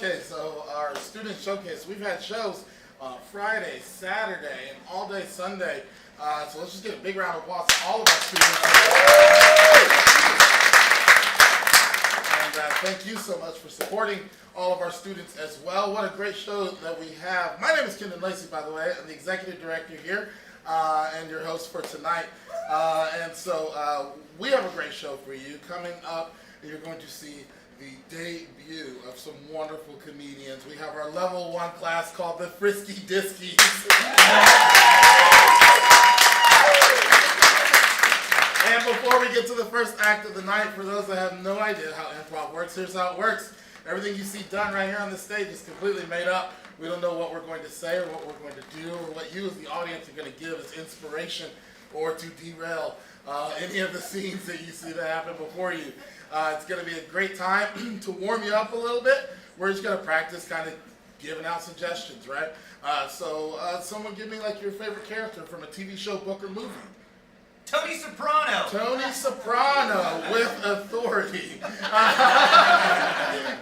Okay, so our student showcase, we've had shows Friday, Saturday, and all day Sunday. So let's just get a big round of applause to all of our students. And thank you so much for supporting all of our students as well. What a great show that we have. My name is Kendon Lacey, by the way. I'm the executive director here and your host for tonight. And so we have a great show for you. Coming up, you're going to see the debut of some wonderful comedians. We have our level 1 class called the Frisky Diskies. And before we get to the first act of the night, for those that have no idea how improv works, here's how it works. Everything you see done right here on the stage is completely made up. We don't know what we're going to say or what we're going to do or what you as the audience are going to give as inspiration or to derail any of the scenes that you see that happen before you. It's going to be a great time to warm you up a little bit. We're just going to practice kind of giving out suggestions, right? So someone give me like your favorite character from a TV show, book, or movie. Tony Soprano. Tony Soprano with authority.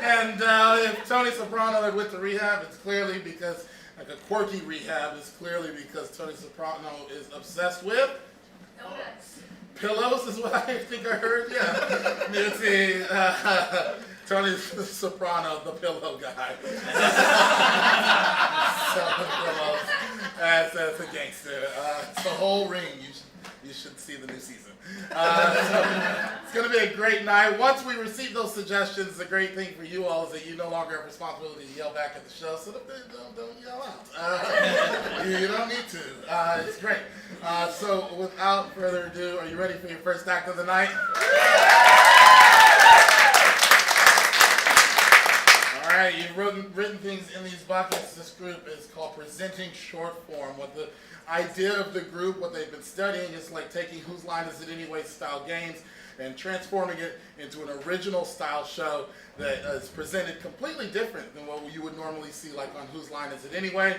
And if Tony Soprano had went to rehab, it's clearly because, like a quirky rehab, it's clearly because Tony Soprano is obsessed with pillows is what I think I heard. Yeah. Let's see. Tony Soprano, the pillow guy. That's a gangster. It's the whole ring. You should see the new season. It's going to be a great night. Once we receive those suggestions, the great thing for you all is that you no longer have responsibility to yell back at the show, so don't yell out. You don't need to. It's great. So without further ado, are you ready for your first act of the night? All right, you've written things in these buckets. This group is called Presenting Short Form. What the idea of the group, what they've been studying, is like taking Whose Line Is It Anyway style games and transforming it into an original style show that is presented completely different than what you would normally see like on Whose Line Is It Anyway.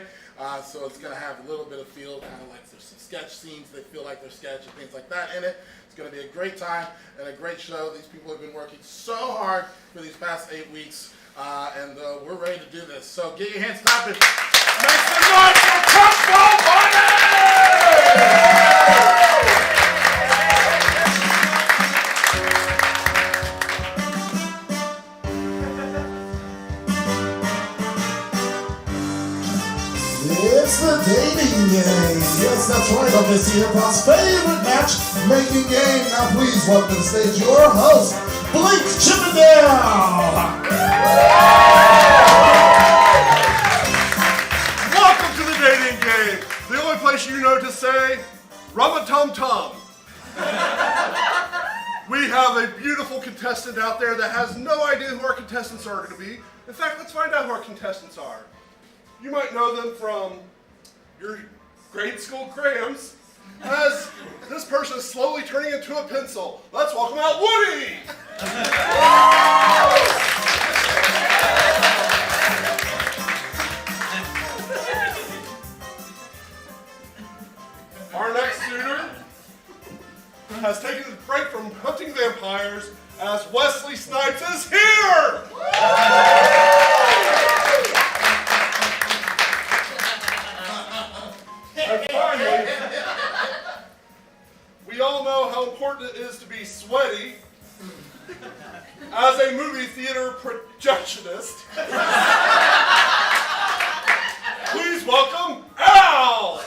So it's going to have a little bit of feel, kind of like there's some sketch scenes that feel like they're sketch and things like that in it. It's going to be a great time and a great show. These people have been working so hard for these past 8 weeks. And we're ready to do this. So get your hands clapping. Make some noise for Football Party! It's the dating game. Yes, that's right. OKC Improv's favorite match-making game. Now please welcome to the stage your host, Blake Chippendale. Welcome to the dating game. The only place you know to say, rum-a-tum-tum. We have a beautiful contestant out there that has no idea who our contestants are going to be. In fact, let's find out who our contestants are. You might know them from your grade school crayons, as this person is slowly turning into a pencil. Let's welcome out Woody! Our next suitor has taken a break from hunting vampires as Wesley Snipes is here! And finally, we all know how important it is to be sweaty as a movie theater projectionist. Please welcome Al!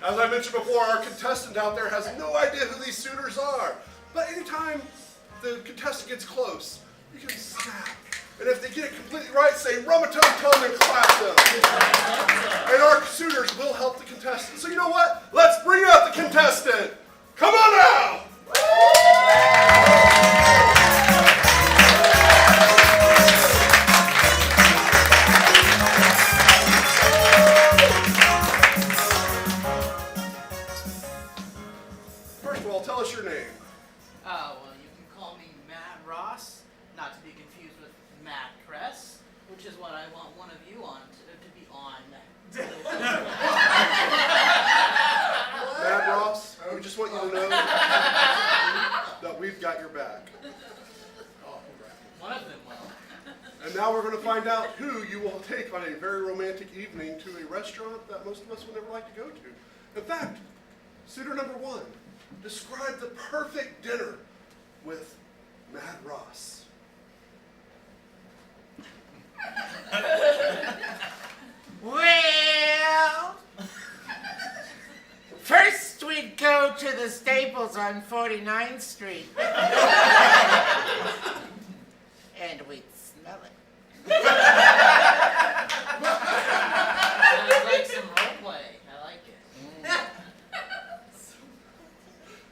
As I mentioned before, our contestant out there has no idea who these suitors are. But anytime the contestant gets close, you can snap. And if they get it completely right, say rum-a-tum-tum and clap them. And our suitors will help the contestant. So you know what? Let's bring out the contestant. Come on out! First of all, tell us your name. Well, you can call me Matt Ross, not to be confused with Matt Kress, which is what I want one of you on to be on. Matt Ross, we just got your back. One of them will. And now we're going to find out who you will take on a very romantic evening to a restaurant that most of us would never like to go to. In fact, suitor number 1, describe the perfect dinner with Mad Ross. Well, first we'd go to the Staples on 49th Street. And we'd smell it. Sounds like some roleplay. I like it.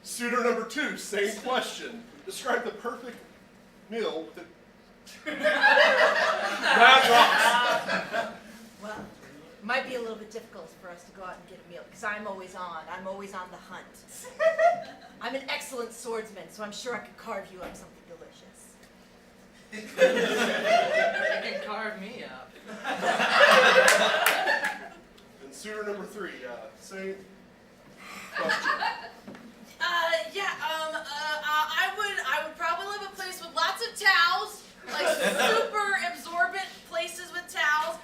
Suitor number 2, same question. Describe the perfect meal with Mad Ross. Well, it might be a little bit difficult for us to go out and get a meal because I'm always on. I'm always on the hunt. I'm an excellent swordsman, so I'm sure I could carve you up something delicious. You can carve me up. And suitor number 3, same question. I would probably live a place with lots of towels, like super absorbent places with towels.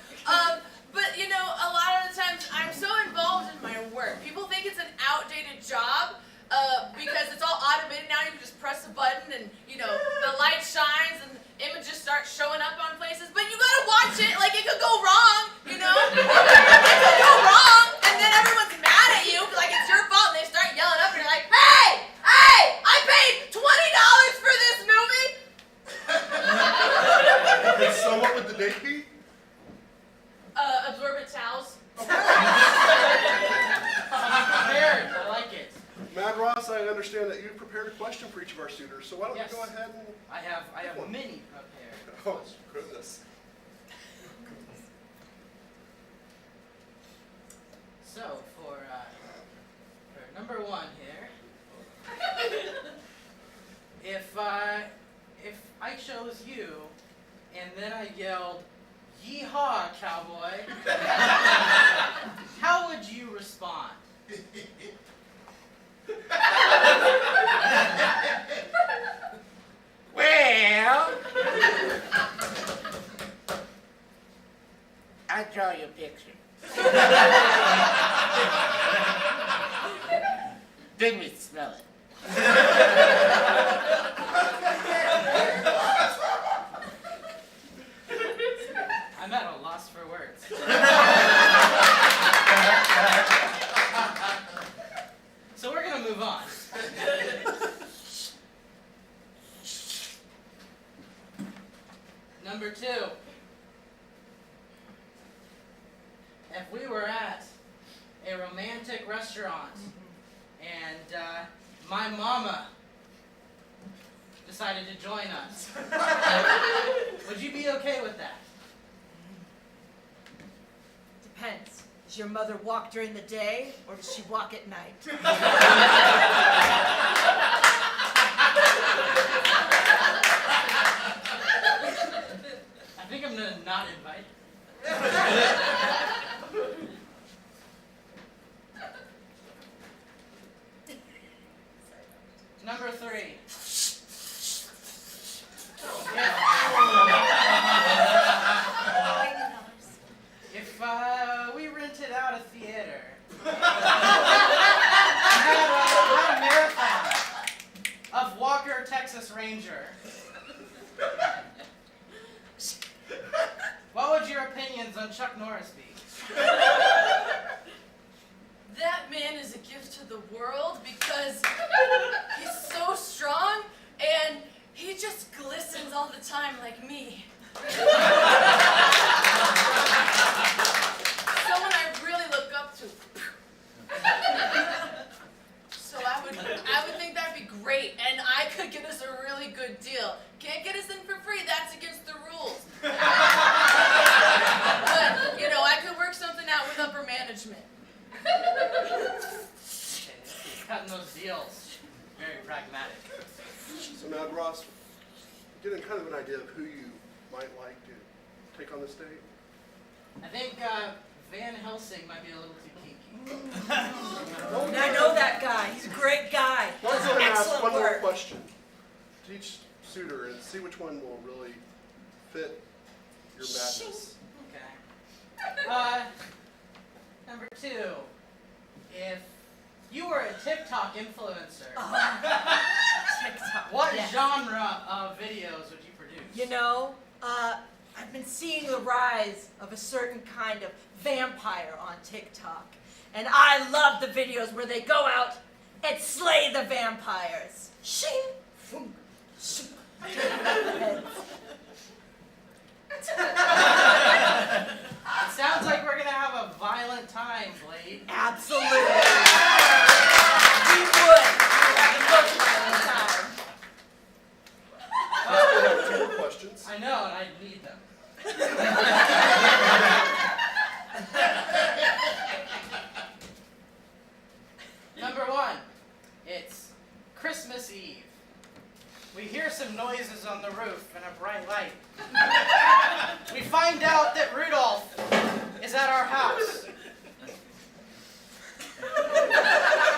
But you know, a lot of the times I'm so involved in my work. People think it's an outdated job because it's all automated now. You can just press a button and you know the light shines and images start showing up on places. But you gotta watch it. Like it could go wrong, you know. It could go wrong, and then everyone's mad at you like it's your fault. And they start yelling up, and you're like, "Hey, I paid $20 for this movie." And so what would the date be? Absorbent towels. Prepared. I like it. Mad Ross, I understand that you prepared a question for each of our suitors, so why don't Yes. you go ahead and... I have many prepared. Oh, goodness. So for number 1 here, if I chose you, and then I yelled, "Yeehaw, cowboy!" how would you respond? Well, I'll draw you a picture. Then we smell it. I'm at a loss for words. So we're gonna move on. Number 2. If we were at a romantic restaurant and my mama decided to join us, would you be okay with that? Depends. Does your mother walk during the day or does she walk at night? I think I'm gonna not invite her. Number 3. If we rented out a theater, had a marathon of Walker, Texas Ranger, what would your opinions on Chuck Norris be? That man is a gift to the world because he's so strong and he just glistens all the time like me. Someone I really look up to. So I would think that'd be great, and I could get us a really good deal. Can't get us in for free, that's against the rules. But, you know, I could work something out with upper management. Cutting those deals. Very pragmatic. So Mad Ross, getting kind of an idea of who you might like to take on this date? I think Van Helsing might be a little too kinky. I know that guy. He's a great guy. Let's go and ask Excellent one more work. question. to each suitor and see which one will really fit your madness. Okay. Number 2. If you were a TikTok influencer, TikTok. what Yes. genre of videos would you produce? You know, I've been seeing the rise of a certain kind of vampire on TikTok. And I love the videos where they go out and slay the vampires. Shing! Foom, shing. It sounds like we're gonna have a violent time, Blade. Absolutely. We would. Have a most violent time. I have 2 more questions. I know, and I need them. Number 1, it's Christmas Eve. We hear some noises on the roof and a bright light. We find out that Rudolph is at our house.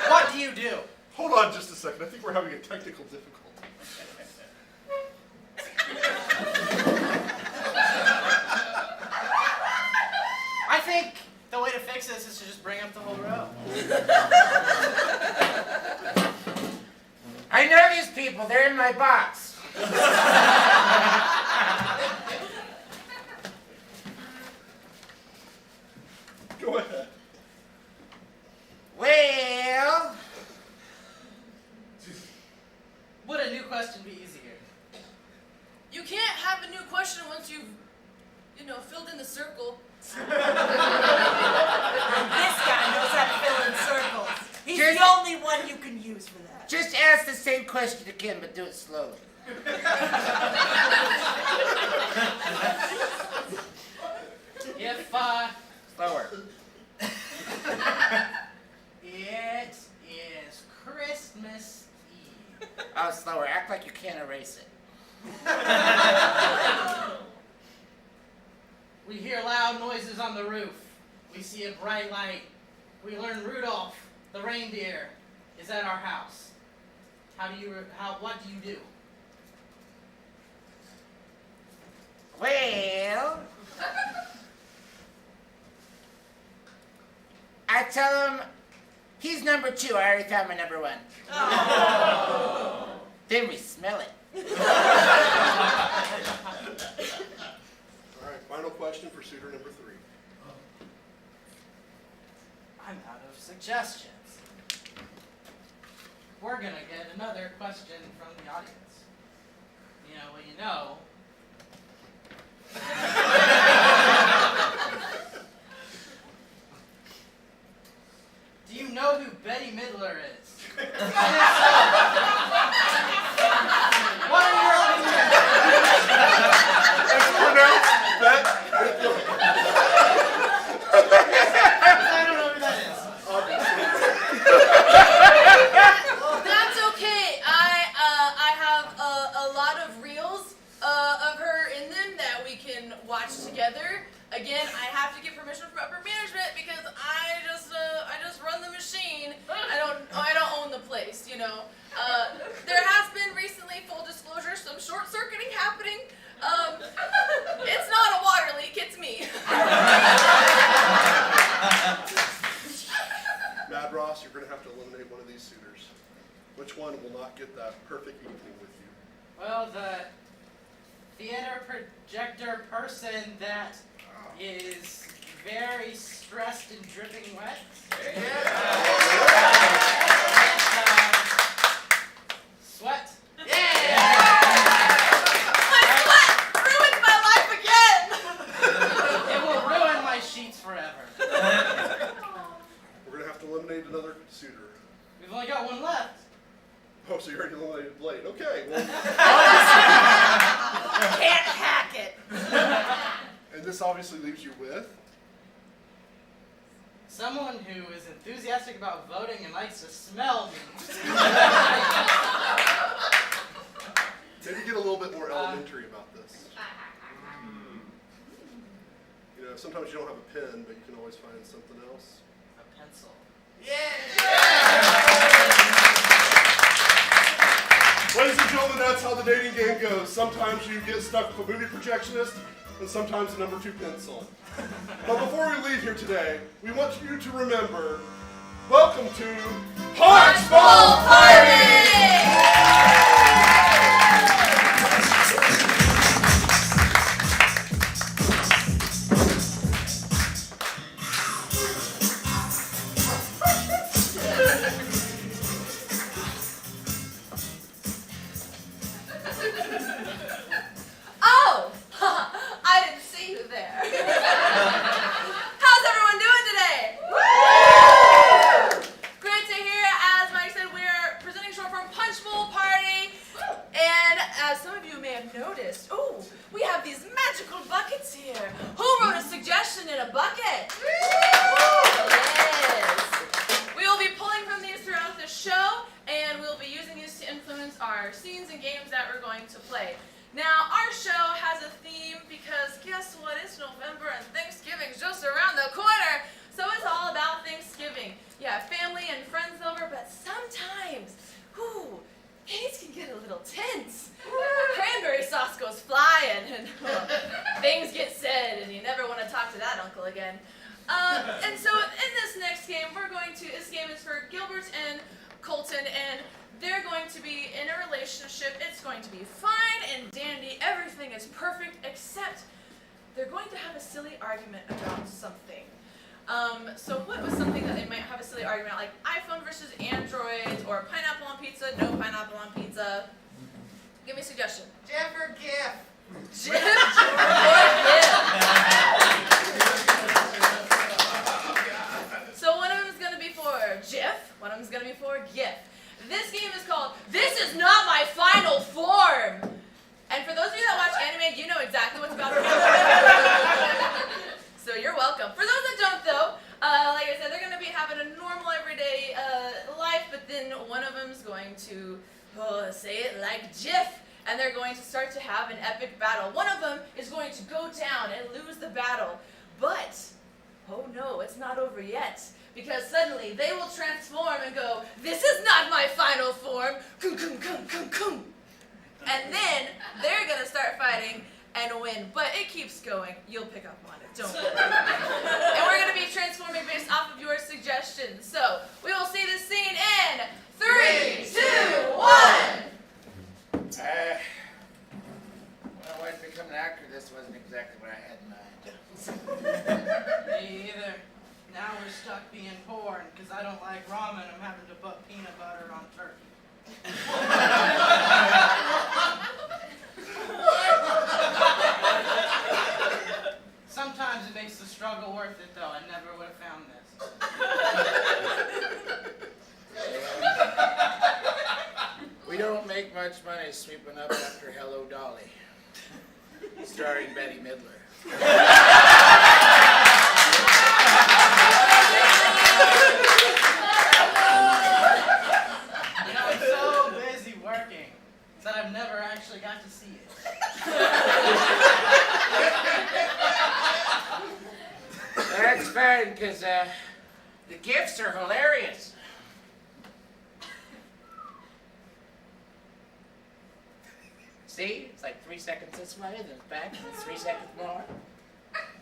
What do you do? Hold on just a second. I think we're having a technical difficulty. I think the way to fix this is to just bring up the whole row. I know these people. They're in my box. Go ahead. Well, Would a new question be easier? You can't have a new question once you've, filled in the circle. This guy knows how to fill in circles. He's Just- the only one you can use for that. just ask the same question again, but do it slowly. If, Slower. it is Christmas Eve. Oh, slower. Act like you can't erase it. We hear loud noises on the roof. We see a bright light. We learn Rudolph, the reindeer, is at our house. What do you do? Well, I tell him he's number 2. I already found my number 1. Then we smell it. All right, final question for suitor number 3. I'm out of suggestions. We're gonna get another question from the audience. You know. Do you know who Betty Midler is? And if so, what are your opinions? I don't know who that is. That's okay. I have a lot of reels of her in them that we can watch together. Again, I have to get permission from upper management because I just run the machine. I don't own the place, There has been recently, full disclosure, some short circuiting happening. It's not a water leak, it's me. Mad Ross, you're going to have to eliminate one of these suitors. Which one will not get that perfect evening with you? Well, the theater projector person that is very stressed and dripping wet. Sweat. My sweat ruined my life again! It will ruin my sheets forever. We're going to have to eliminate another suitor. We've only got one left. Oh, so you already eliminated Blade. Okay, well, Can't hack it. and this obviously leaves you with? Someone who is enthusiastic about voting and likes to smell me. Maybe get a little bit more elementary about this. Sometimes you don't have a pen, but you can always find something else. A pencil. Ladies and gentlemen, that's how the dating game goes. Sometimes you get stuck with a movie projectionist, and sometimes a number 2 pencil. But before we leave here today, we want you to remember, welcome to Punchbowl Party! Oh, I didn't see you there. How's everyone doing today? Great to hear. As Mike said, we're presenting short form Punchbowl Party. And as some of you may have noticed, ooh, we have these magical buckets here. Who wrote a suggestion in a bucket? Yes. We will be pulling from these throughout the show, and we'll be using these to influence our scenes and games that we're going to play. Now, our show has a theme because guess what? It's November and Thanksgiving's just around the corner. So it's all about Thanksgiving. Yeah, family and friends over, but sometimes, things can get a little tense. Cranberry sauce goes flying and things get said and you never want to talk to that uncle again. And so in this next game, this game is for Gilbert and Colton, and they're going to be in a relationship. It's going to be fine and dandy. Everything is perfect, except they're going to have a silly argument about something. So what was something that they might have a silly argument, like iPhone versus Android, or pineapple on pizza, no pineapple on pizza? Give me a suggestion. Jeff or Gif? Jif or Gif? So one of them is going to be for Jif, one of them is going to be for Gif. This game is called This Is Not My Final Form. And for those of you that watch anime, you know exactly what's about to happen. So you're welcome. For those that don't, though, like I said, they're going to be having a normal everyday life, but then one of them is going to say it like Jif, and they're going to start to have an epic battle. One of them is going to go down and lose the battle, but oh no, it's not over yet. Because suddenly they will transform and go, this is not my final form, kum, kum, kum, kum, kum. And then they're going to start fighting and win. But it keeps going. You'll pick up on it, don't worry. And we're going to be transforming based off of your suggestions. So we will see this scene in 3, 2, 1. Well, when to become an actor, this wasn't exactly what I had in mind. Me either. Now we're stuck being poor, and because I don't like ramen, I'm having to put peanut butter on turkey. Sometimes it makes the struggle worth it, though. I never would have found this. We don't make much money sweeping up after Hello Dolly, starring Betty Midler. I'm so busy working that I've never actually got to see it. That's fine, because the gifts are hilarious. See? It's like 3 seconds this way, then it's back, and it's 3 seconds more.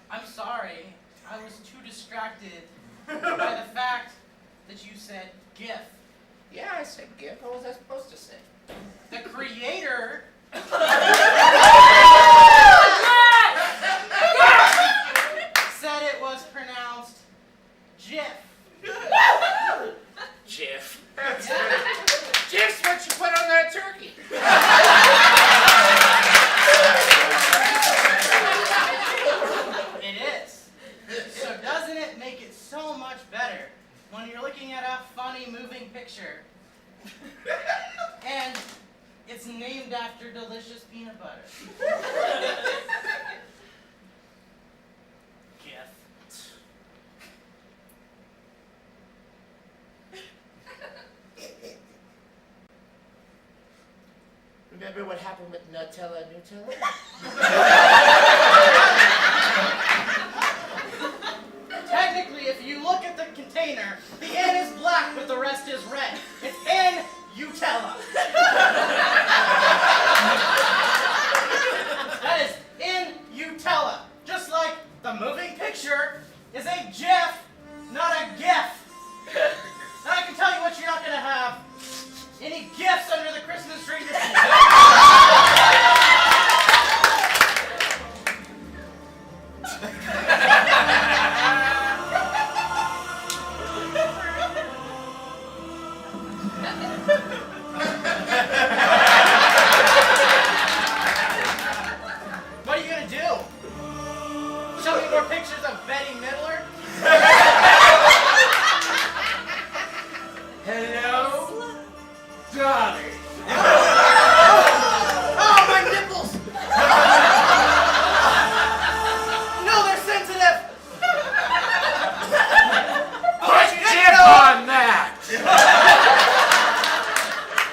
I'm sorry. I was too distracted by the fact that you said GIF. Yeah, I said GIF. What was I supposed to say? The creator said it was pronounced GIF. GIF. GIF's what you put on that turkey. It is. So doesn't it make it so much better when you're looking at a funny moving picture and it's named after delicious peanut butter? GIF. Remember what happened with Nutella Nutella? Technically, if you look at the container, the N is black, but the rest is red. It's N-Utella. Hello, Dolly. Oh, my nipples! No, they're sensitive! Put tip on that.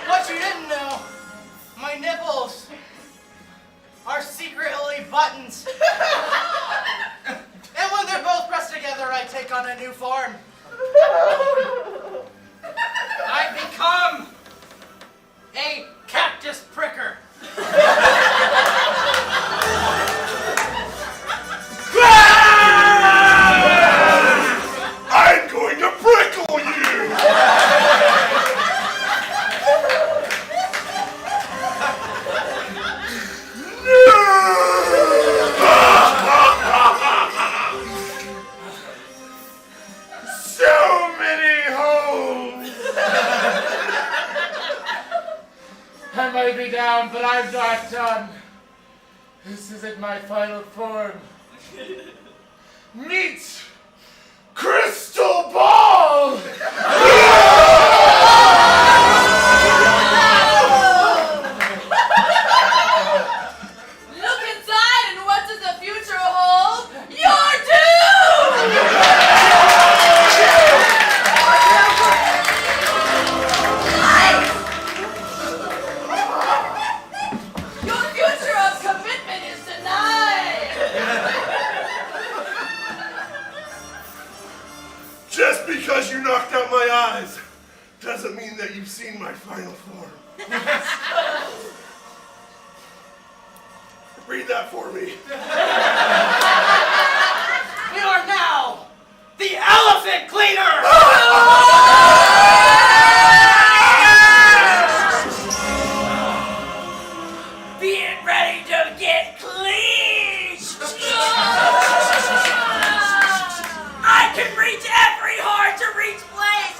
What you didn't know, my nipples are secretly buttons. And when they're both pressed together, I take on a new form. I become a cactus pricker. I'm going to prickle you! So many holes. I may be down, but I'm not done. This isn't my final form. Meet Crystal Ball! Look inside, and what does the future hold? You're doomed! Your future of commitment is denied! Just because you knocked out my eyes doesn't mean that you've seen my final form. Read that for me. You are now the elephant cleaner! Being ready to get clean! I can reach every hard to reach place!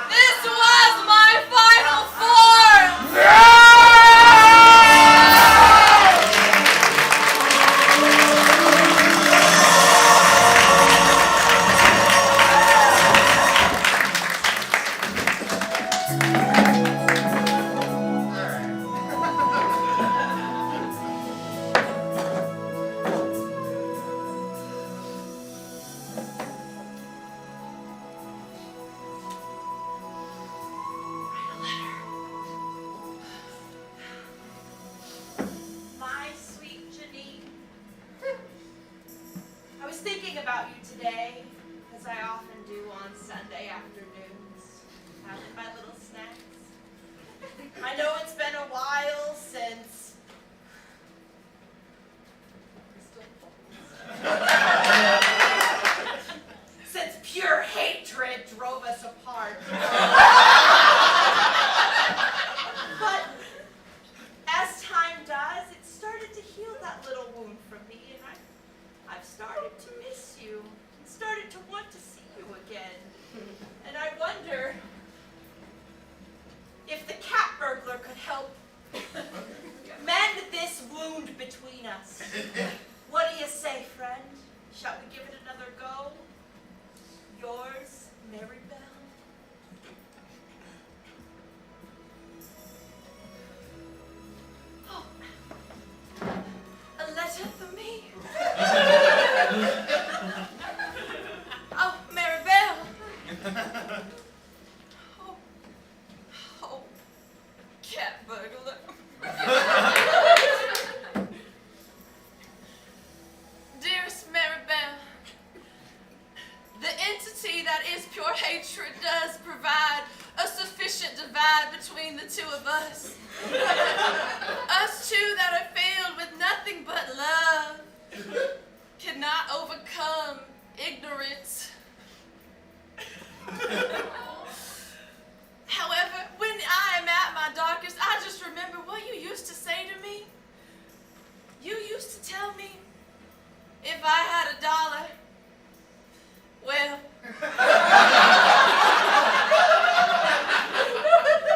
This was my final form! My sweet Janine, I was thinking about you today, as I often do on Sunday afternoons, having my little snacks. I know it's been a while since since pure hatred drove us apart. But as time does, it started to heal that little wound from me, and I've started to miss you, and started to want to see you again. And I wonder if the cat burglar could help mend this wound between us. What do you say, friend? Shall we give it another go? Yours, Mary Bell. Oh, a letter for me. Oh, Maribel! Oh, oh, cat burglar. Dearest Maribel, the entity that is pure hatred does provide a sufficient divide between the two of us. Us two that are filled with nothing but love cannot overcome ignorance. However, when I am at my darkest, I just remember what you used to say to me. You used to tell me if I had $1, well,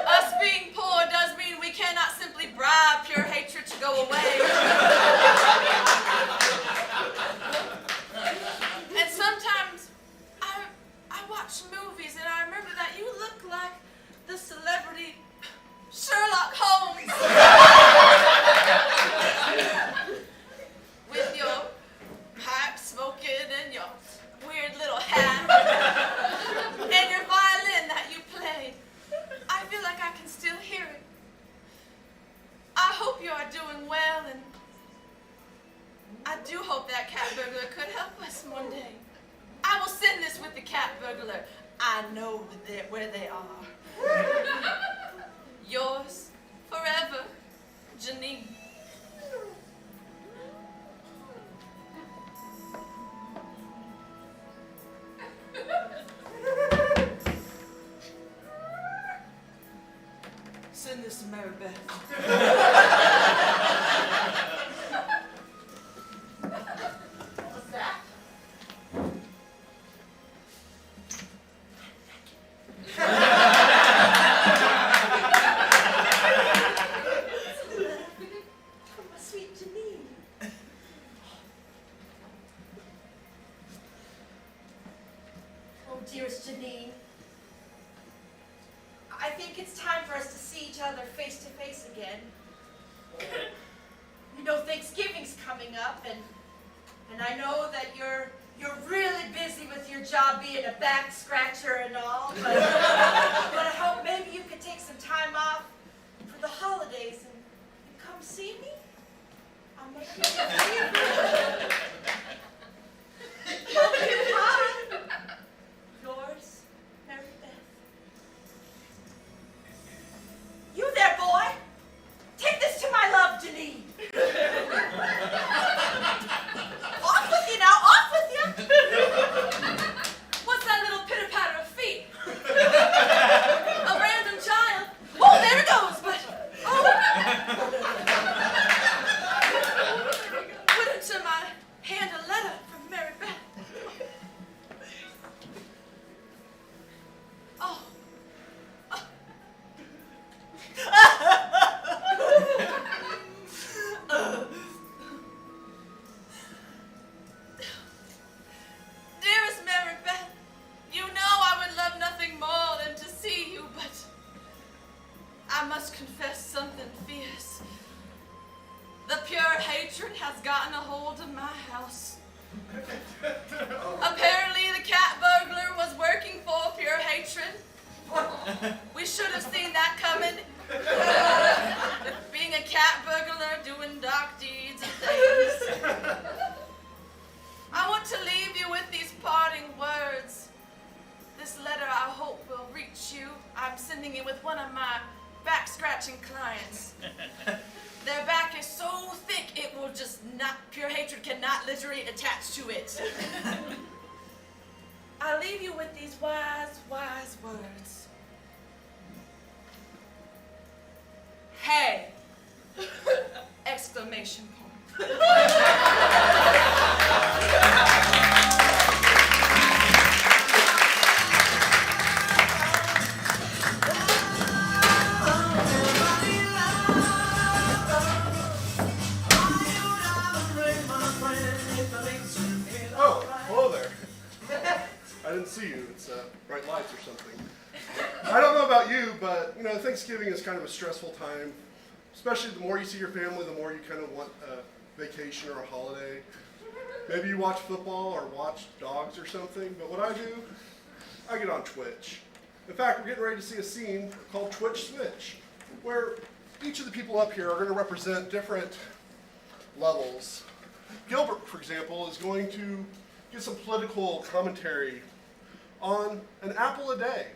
us being poor does mean we cannot simply bribe pure hatred to go away. And sometimes I watch movies and I remember that you look like the celebrity Sherlock Holmes. With your pipe smoking and your weird little hat and your violin that you play. I feel like I can still hear it. I hope you are doing well, and I do hope that cat burglar could help us one day. I will send this with the cat burglar. I know where they are. Yours forever, Janine. Send this to Mary Beth. What's that? From my sweet Janine. Oh, dearest Janine. I think it's time for us to see each other face to face again. You know, Thanksgiving's coming up, and I know that you're really busy with your job being a back scratcher and all, but I hope maybe you could take some time off for the holidays and come see me. I'll make you a favor. Love you, Mom. Yours, Mary Beth. You there, boy. Take this to my love, Janine. Off with you now, off with you. What's that little pitter-patter of feet? A random child. Oh, there it goes, but, put into my hand a letter from Mary Beth. Oh. Dearest Mary Beth, you know I would love nothing more than to see you, but I must confess something fierce. The pure hatred has gotten a hold of my house. Apparently the cat burglar was working for pure hatred. We should have seen that coming. Being a cat burglar, doing dark deeds and things. I want to leave you with these parting words. This letter I hope will reach you. I'm sending it with one of my back-scratching clients. Their back is so thick it will just not, pure hatred cannot literally attach to it. I leave you with these wise, wise words. Hey! Exclamation point. Oh, hello there. I didn't see you. It's bright lights or something. I don't know about you, but you know, Thanksgiving is kind of a stressful time. Especially the more you see your family, the more you kind of want a vacation or a holiday. Maybe you watch football or watch dogs or something. But what I do, I get on Twitch. In fact, we're getting ready to see a scene called Twitch Switch, where each of the people up here are going to represent different levels. Gilbert, for example, is going to get some political commentary on an apple a day.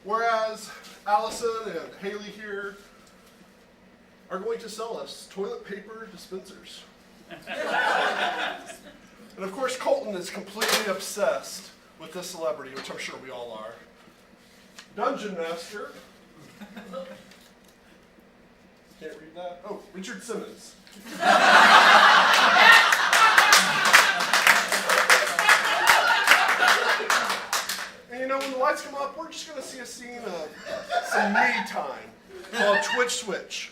Whereas Allison and Haley here are going to sell us toilet paper dispensers. And of course, Colton is completely obsessed with this celebrity, which I'm sure we all are. Dungeon Master. Can't read that. Oh, Richard Simmons. And you know, when the lights come up, we're just going to see a scene of some me time. called Twitch Switch.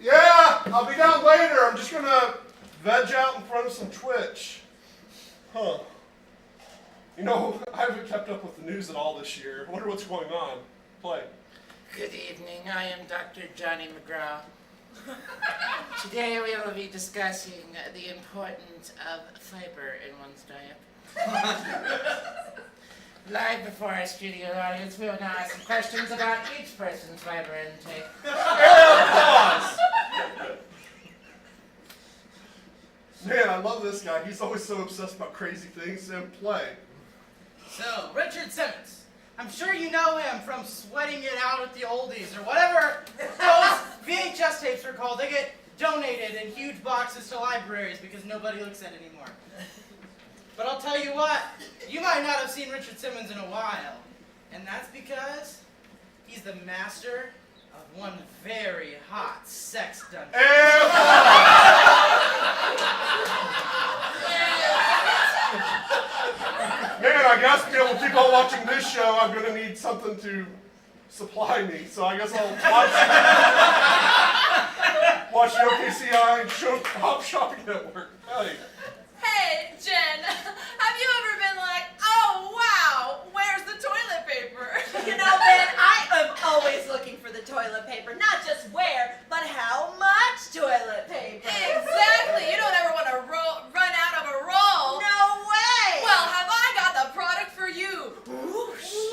Yeah, I'll be down later. I'm just gonna veg out in front of some Twitch. Huh. You know, I haven't kept up with the news at all this year. I wonder what's going on. Play. Good evening, I am Dr. Johnny McGraw. Today we will be discussing the importance of fiber in one's diet. Live before our studio audience, we will now ask some questions about each person's fiber intake. Pause! Man, I love this guy. He's always so obsessed about crazy things. And play. So, Richard Simmons. I'm sure you know him from Sweating It Out at the Oldies or whatever those VHS tapes are called. They get donated in huge boxes to libraries because nobody looks at it anymore. But I'll tell you what, you might not have seen Richard Simmons in a while. And that's because he's the master of one very hot sex dungeon. Man, I guess to be able to keep on watching this show, I'm going to need something to supply me. So I guess I'll watch the OKC Improv Shopping Network. Hey. Hey, Jen, have you ever been like, oh wow, where's the toilet paper? You know, Ben, I am always looking for the toilet paper. Not just where, but how much toilet paper. Exactly. You don't ever want to run out of a roll. No way. Well, have I got the product for you?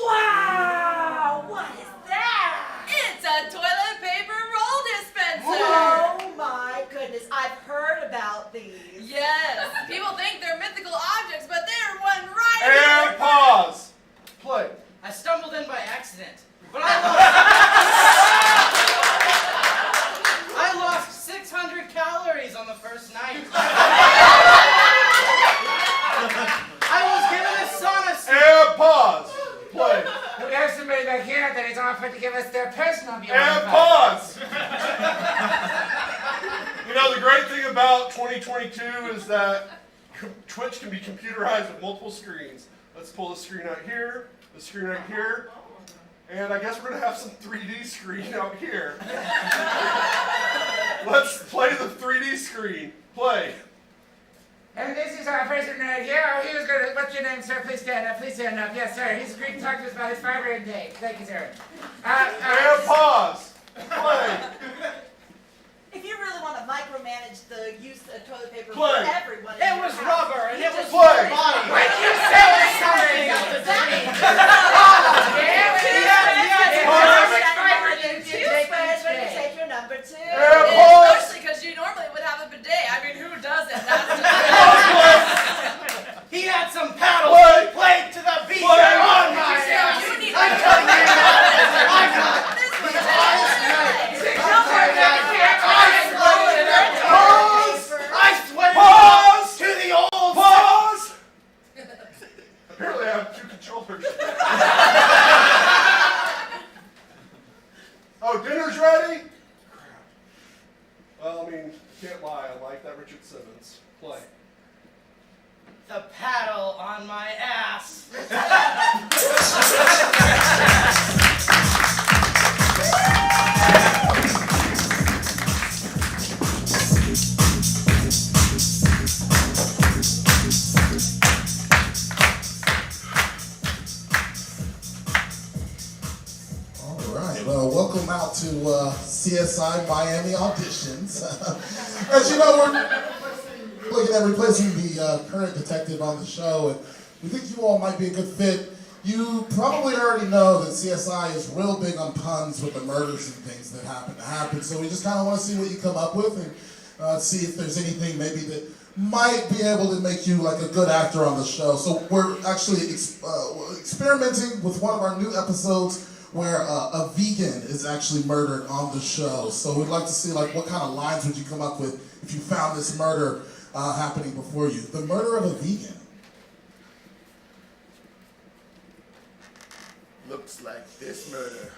Wow. What is that? It's a toilet paper roll dispenser. Oh my goodness. I've heard about these. Yes. People think they're mythical objects, but they're one right And here. pause. Play. I stumbled in by accident, but I lost 600 calories on the first night. I was given a sauna suit. And pause. Play. We have somebody back here that is offered to give us their personal view on And fiber. pause. You know, the great thing about 2022 is that Twitch can be computerized with multiple screens. Let's pull the screen out here, the screen right here, and I guess we're going to have some 3D screen out here. Let's play the 3D screen. Play. And this is our person right here. Oh, he was going to, what's your name, sir? Please stand up. Please stand up. Yes, sir. He's agreed to talk to us about his fiber intake. Thank you, sir. And pause. Play. If you really want to micromanage the use of toilet paper Play. for everyone, in It your was house, rubber and it was Play. your body. When you say something at the screen. Take your number 2. And pause. Especially because you normally would have a bidet. I mean, who doesn't? That's He had some paddles Play. played to the beat. Play. On my ass. You need I'm to telling you, this one. I sweated Pause. to the old. Pause. Apparently I have 2 controllers. Oh, dinner's ready? Crap. Well, I mean, can't lie. I like that Richard Simmons. Play. The paddle on my ass. All right. Well, welcome out to CSI Miami auditions. As you know, we're looking at replacing the current detective on the show, and we think you all might be a good fit. You probably already know that CSI is real big on puns with the murders and things that happen to happen. So we just kind of want to see what you come up with and see if there's anything maybe that might be able to make you like a good actor on the show. So we're actually experimenting with one of our new episodes where a vegan is actually murdered on the show. So we'd like to see like what kind of lines would you come up with if you found this murder happening before you. The murder of a vegan. Looks like this murder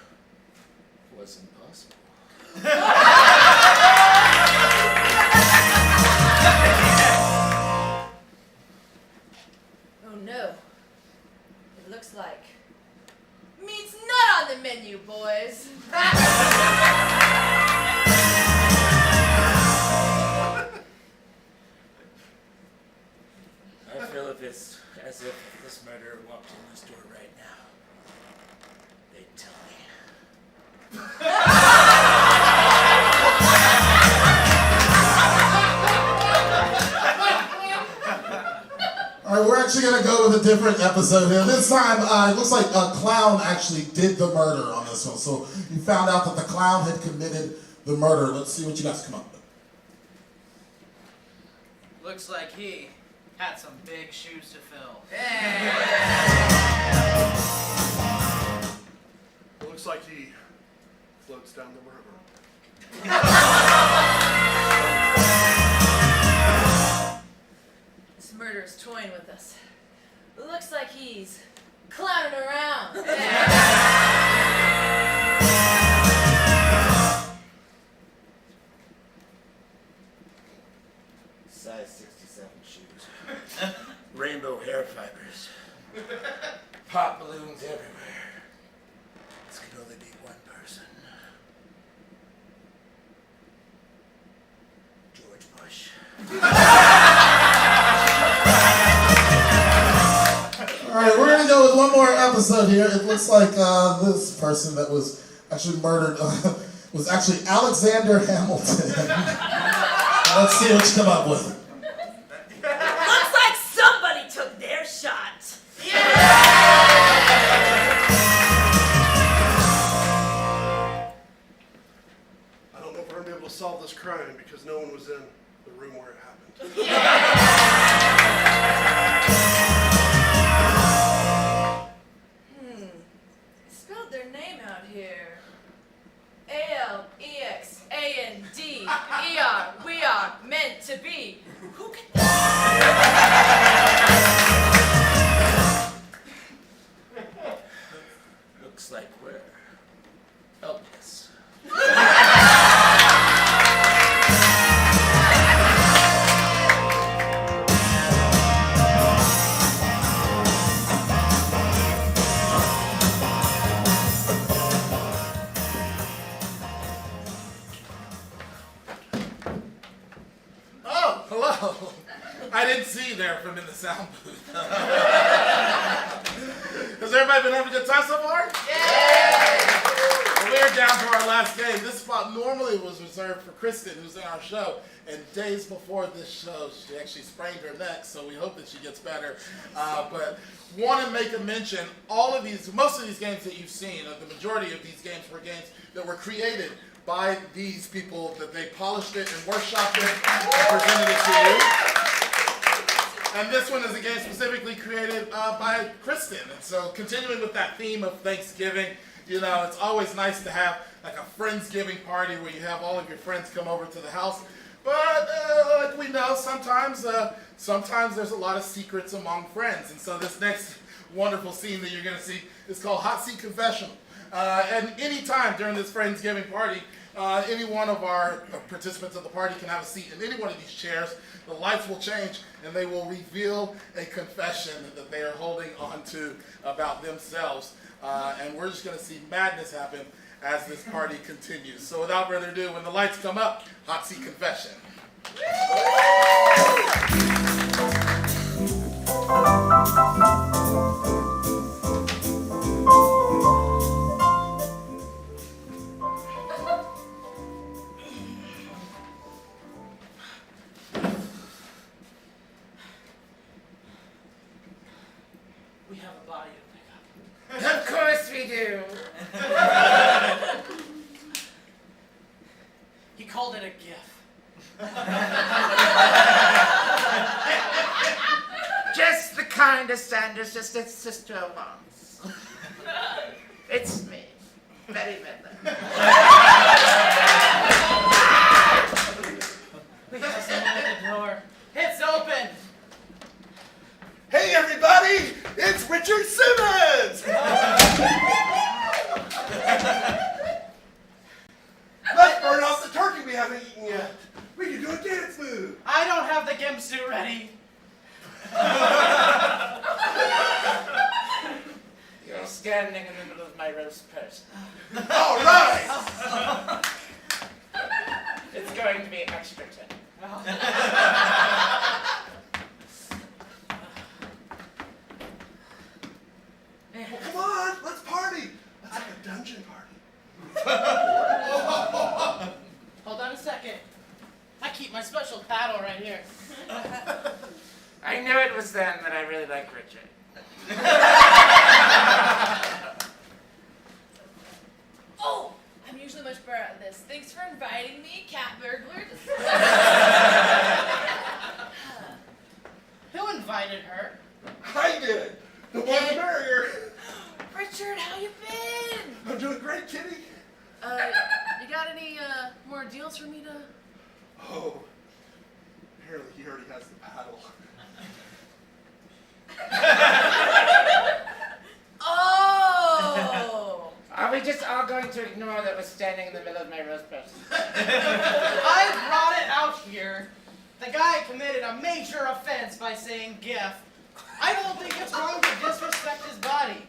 was impossible. Oh no. It looks like the menu, boys. I feel as if this murderer walked in this door right now, they'd tell me. All right, we're actually going to go with a different episode here. This time, it looks like a clown actually did the murder on this one. So you found out that the clown had committed the murder. Let's see what you guys come up with. Looks like he had some big shoes to fill. It looks like he floats down the river. This murderer's toying with us. Looks like he's clowning around. Size 67 shoes. Rainbow hair fibers. Pop balloons everywhere. This could only be one person. George Bush. All right, we're going to go with one more episode here. It looks like this person that was actually murdered was actually Alexander Hamilton. Let's see what you come up with. Looks like somebody took their shot. I don't know if we're going to be able to solve this crime because no one was in the room where it happened. Spelled their name out here. A-L-E-X-A-N-D-E-R. We are meant to be. Who can... Looks like we're helpless. Oh, hello. I didn't see you there from in the sound booth. Has everybody been having a good time so far? Well, we're down to our last game. This spot normally was reserved for Kristen, who's in our show. And days before this show, she actually sprained her neck, so we hope that she gets better. But want to make a mention, most of these games that you've seen, the majority of these games were games that were created by these people, that they polished it and workshopped it and presented it to you. And this one is a game specifically created by Kristen. And so continuing with that theme of Thanksgiving, you know, it's always nice to have like a Friendsgiving party where you have all of your friends come over to the house. But like we know, sometimes there's a lot of secrets among friends. And so this next wonderful scene that you're going to see is called Hot Seat Confessional. And any time during this Friendsgiving party, any one of our participants of the party can have a seat in any one of these chairs. The lights will change and they will reveal a confession that they are holding on to about themselves. And we're just going to see madness happen as this party continues. So without further ado, when the lights come up, Hot Seat Confession. We have a body to pick up. Of course we do. He called it a gif. Just the kind of Sanders just his sister wants. It's me, Betty Midler. We have someone at the door. It's open. Hey everybody, it's Richard Simmons! Let's burn off the turkey we haven't eaten yet. We can do a dance move. I don't have the gimp suit ready. You're standing in the middle of my roast person. All right. It's going to be extra tender. Come on, let's party. Let's have a dungeon party. Hold on a second. I keep my special paddle right here. I knew it was then that I really liked Richard. Oh, I'm usually much better at this. Thanks for inviting me, cat burglar. Who invited her? I did. The more the merrier. Richard, how you been? I'm doing great, kitty. You got any more deals for me to? Oh, apparently he already has the paddle. Oh. Are we just all going to ignore that we're standing in the middle of my roast person? I brought it out here. The guy committed a major offense by saying GIF. I don't think it's wrong to disrespect his body.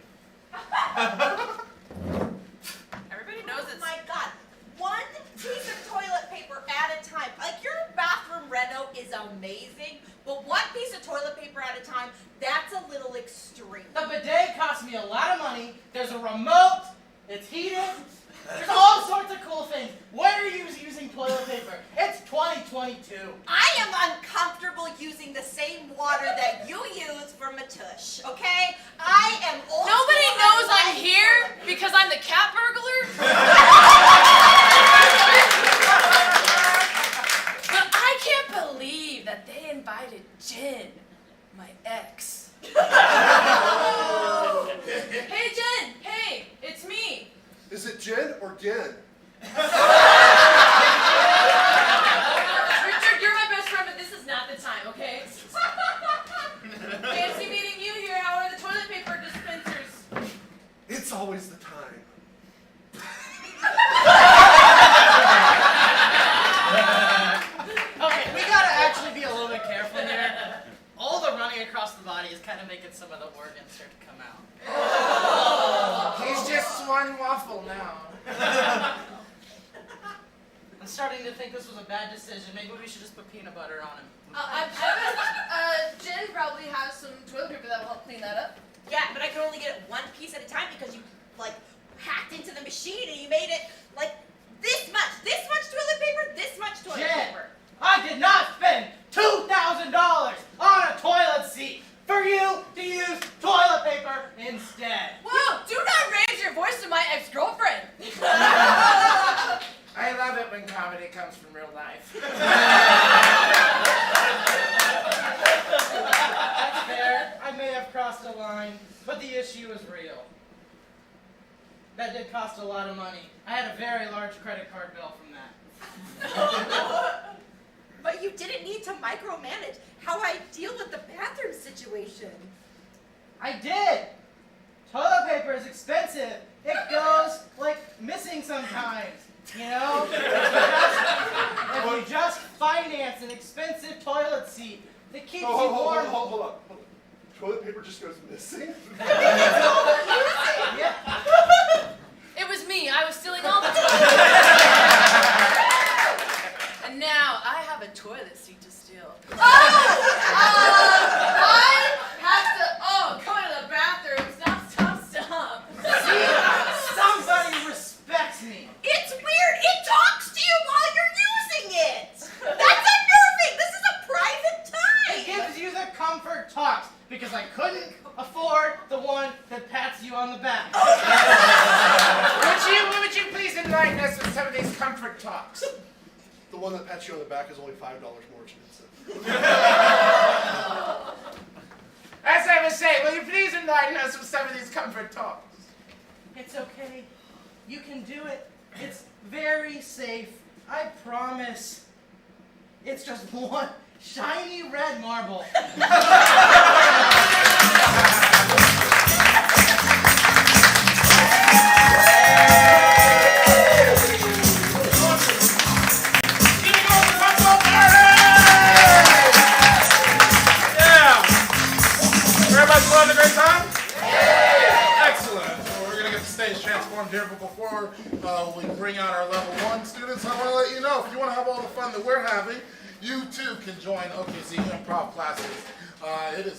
Everybody knows it's. Oh my God. One piece of toilet paper at a time. Like, your bathroom reno is amazing, but one piece of toilet paper at a time, that's a little extreme. The bidet cost me a lot of money. There's a remote. It's heated. There's all sorts of cool things. Why are you using toilet paper? It's 2022. I am uncomfortable using the same water that you use for Matush, okay? I am old Nobody school. knows I I'm like here toilet paper. because I'm the cat burglar. But I can't believe that they invited Jen, my ex. Hey Jen, hey, it's me. Is it Jen or Gen? Richard, you're my best friend, but this is not the time, okay? Fancy meeting you here. How are the toilet paper dispensers? It's always the time. Okay, we gotta actually be a little bit careful here. All the running across the body is kind of making some of the organs start to come out. He's just one waffle now. I'm starting to think this was a bad decision. Maybe we should just put peanut butter on him. I bet Jen probably has some toilet paper that will help clean that up. Yeah, but I can only get it one piece at a time because you, like, hacked into the machine and you made it, like, this much toilet paper, this much toilet Jen, paper. I did not spend $2,000 on a toilet seat for you to use toilet paper instead. Whoa, do not raise your voice to my ex-girlfriend. I love it when comedy comes from real life. That's fair. I may have crossed a line, but the issue is real. That did cost a lot of money. I had a very large credit card bill from that. But you didn't need to micromanage how I deal with the bathroom situation. I did. Toilet paper is expensive. It goes, like, missing sometimes. You know? If you just finance an expensive toilet seat that keeps you warm. Hold on. Toilet paper just goes missing? Yeah. It was me. I was stealing all the toilet paper. And now I have a toilet seat to steal. Go to the bathroom. Stop. See? Somebody respects me. It's weird. It talks to you while you're using it. That's unnerving. This is a private It time. gives you the comfort talks because I couldn't afford the one that pats you on the back. Would you please enlighten us with some of these comfort talks? The one that pats you on the back is only $5 more expensive. As I was saying, will you please enlighten us with some of these comfort talks? It's okay. You can do it. It's very safe. I promise. It's just one shiny red marble. Everybody having a great time? Excellent. Well, we're gonna get performed here, but before we bring out our level 1 students, I want to let you know, if you want to have all the fun that we're having, you too can join OKC Improv classes. It is